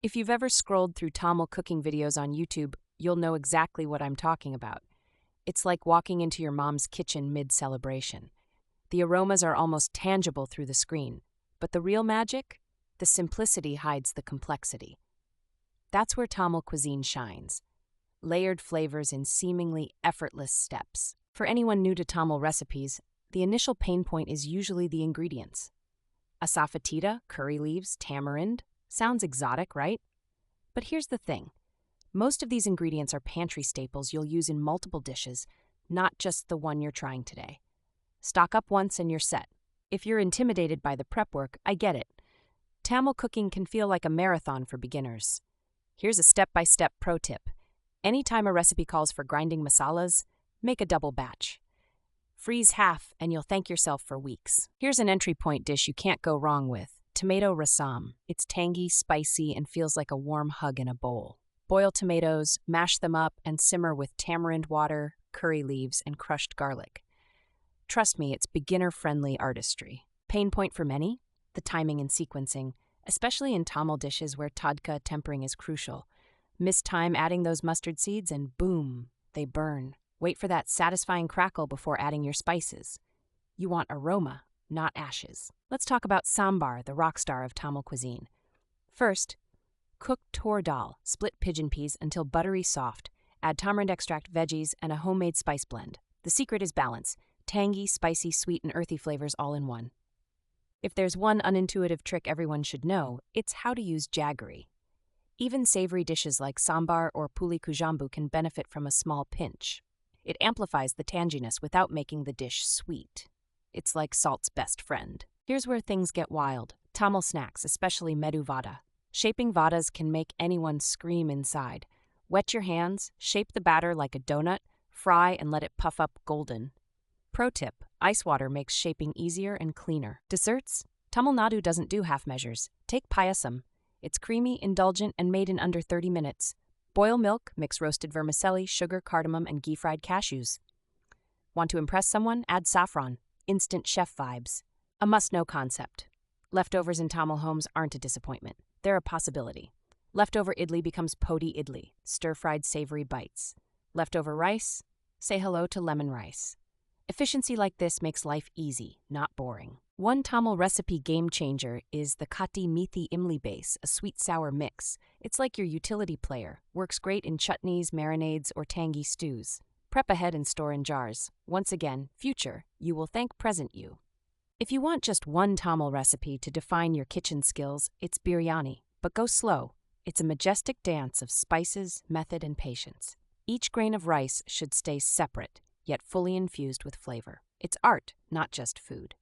If you've ever scrolled through Tamil cooking videos on YouTube, you'll know exactly what I'm talking about. It's like walking into your mom's kitchen mid-celebration. The aromas are almost tangible through the screen. But the real magic? The simplicity hides the complexity. That's where Tamil cuisine shines. Layered flavors in seemingly effortless steps. For anyone new to Tamil recipes, the initial pain point is usually the ingredients. Asafoetida, curry leaves, tamarind. Sounds exotic, right? But here's the thing. Most of these ingredients are pantry staples you'll use in multiple dishes, not just the one you're trying today. Stock up once and you're set. If you're intimidated by the prep work, I get it. Tamil cooking can feel like a marathon for beginners. Here's a step-by-step pro tip. Anytime a recipe calls for grinding masalas, make a double batch. Freeze half and you'll thank yourself for weeks. Here's an entry point dish you can't go wrong with. Tomato Rasam. It's tangy, spicy, and feels like a warm hug in a bowl. Boil tomatoes, mash them up, and simmer with tamarind water, curry leaves, and crushed garlic. Trust me, it's beginner-friendly artistry. Pain point for many? The timing and sequencing, especially in Tamil dishes where tadka tempering is crucial. Miss time adding those mustard seeds and boom, they burn. Wait for that satisfying crackle before adding your spices. You want aroma, not ashes. Let's talk about Sambar, the rock star of Tamil cuisine. First, cook tur dal, split pigeon peas until buttery soft. Add tamarind extract, veggies, and a homemade spice blend. The secret is balance. Tangy, spicy, sweet, and earthy flavors all in one. If there's one unintuitive trick everyone should know, it's how to use jaggery. Even savory dishes like sambar or puli kujambu can benefit from a small pinch. It amplifies the tanginess without making the dish sweet. It's like salt's best friend. Here's where things get wild. Tamil snacks, especially Medu Vada. Shaping vadas can make anyone scream inside. Wet your hands, shape the batter like a donut, fry and let it puff up golden. Pro tip, ice water makes shaping easier and cleaner. Desserts? Tamil Nadu doesn't do half measures. Take Payasam. It's creamy, indulgent, and made in under 30 minutes. Boil milk, mix roasted vermicelli, sugar, cardamom, and ghee-fried cashews. Want to impress someone? Add saffron. Instant chef vibes. A must-know concept. Leftovers in Tamil homes aren't a disappointment. They're a possibility. Leftover idli becomes podi idli, stir-fried savory bites. Leftover rice? Say hello to lemon rice. Efficiency like this makes life easy, not boring. One Tamil recipe game-changer is the kati methi imli base, a sweet-sour mix. It's like your utility player. Works great in chutneys, marinades, or tangy stews. Prep ahead and store in jars. Once again, future, you will thank present you. If you want just one Tamil recipe to define your kitchen skills, it's biryani. But go slow. It's a majestic dance of spices, method, and patience. Each grain of rice should stay separate, yet fully infused with flavor. It's art, not just food.